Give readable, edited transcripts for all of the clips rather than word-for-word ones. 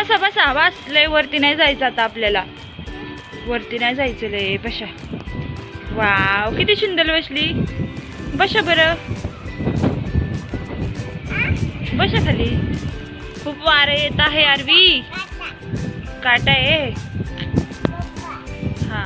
बसा बसा बस, लय वरती नाही जायचं आता आपल्याला, वरती नाही जायचं लय. बसा. वाव किती सुंदर बसली. बसा बरं, बसा खाली. खूप वारं येत आहे आरवी. काटा आहे. हा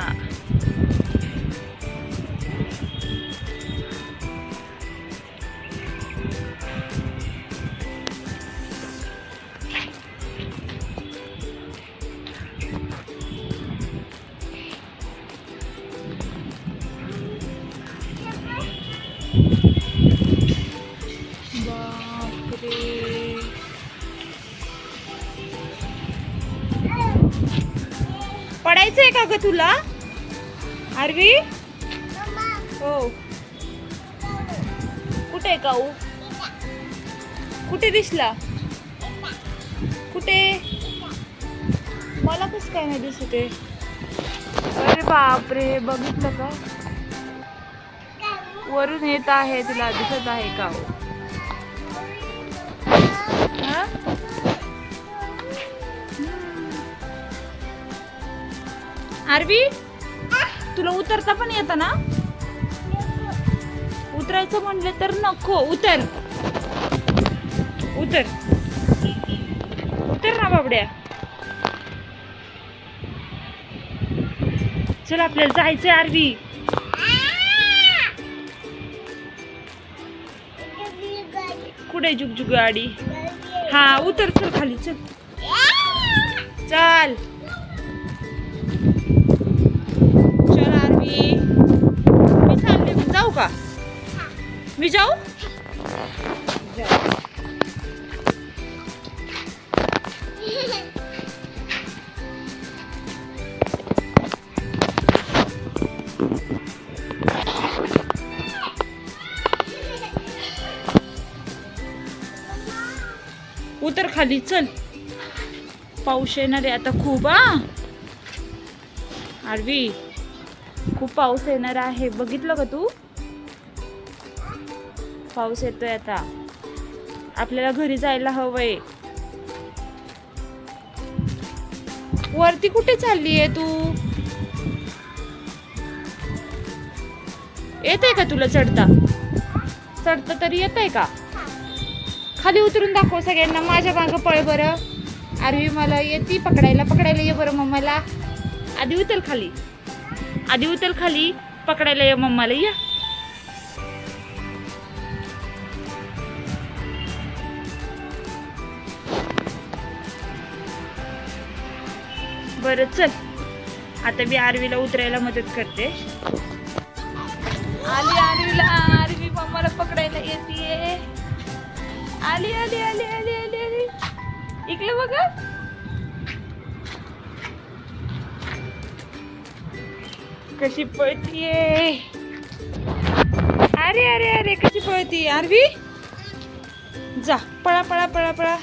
पडायचंय का ग तुला आरवी? हो. कुठे काऊ? कुठे दिसला? कुठे? मला कस काय नाही दिसत आहे. अरे बापरे, बघितलं का? वरून येत आहे, तुला दिसत आहे का? आरवी तुला उतरता पण येतं ना? उतरायचं म्हणलं तर नको. उतर उतर उतर ना बाबड्या. चल आपल्याला जायचंय आरवी. कुठे जुगजुग गाडी? हा उतर, चल खाली चल. चल चल आरवी. मी चालले, जाऊ का? मी जाऊ? उतर खाली चल. पाऊस येणार आहे आता खूप. आरवी खूप पाऊस येणार आहे, बघितलं का तू? पाऊस येतोय आता, आपल्याला घरी जायला हवंय. वरती कुठे चालली आहे तू? येतंय का तुला चढता? चढता तरी येतंय का? खाली उतरून दाखव सगळ्यांना. माझ्या मागं पळ बरं. आरवी मला येते पकडायला. पकडायला ये बरं मम्माला. आधी उतर खाली, आधी उतर खाली. पकडायला ये मम्माला. या बरं चल. आता मी आरवीला उतरायला मदत करते. आली आरवीला. आरवी मम्माला पकडायला येते. आली आली आली आली आली आली. इकडे बघा. कशी पळतीये. अरे अरे अरे कशी पळती आरवी. जा पळा पळा पळा पळा.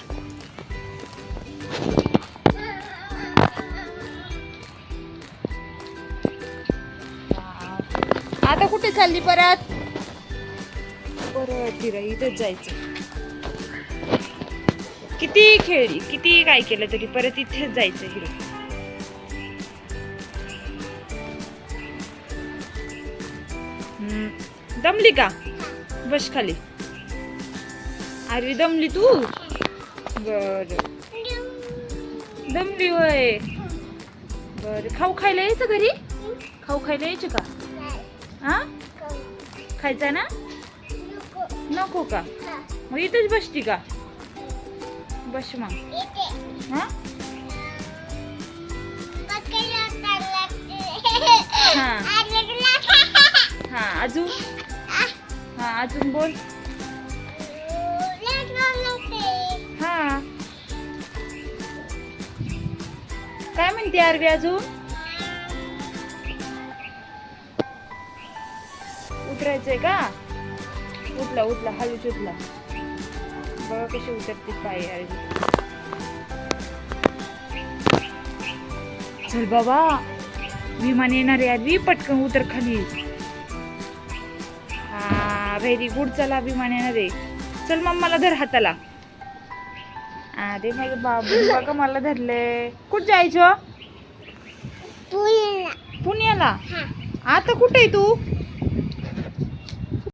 आता कुठे चालली परत? परत तिला इथंच जायचं. किती खेळली, किती काय केलं तरी परत इथेच जायचं हिरो. दमली का? बस खाली. आरवी दमली तू? बर दमली होय. बर खाऊ खायला यायचं घरी? खाऊ खायला यायचं का? हा खायचा ना? नको का? मग इथेच बसती का? बस मग. हा हा अजून. हा अजून बोल. हा काय म्हणते आरवी अजून? उतरायचंय का? उठला उठला हळूच उठला. बघा कशी उतरते पाय आरवी. चल बाबा विमान येणार आहे आरवी. पटकन उतर खाली. हा व्हेरी गुड. चला विमान येणार आहे. चल मम्माला धर हाताला. अरे माझं बाबू बघा मला धरले. कुठं जायचं? पुण्याला. आता कुठे आहे तू?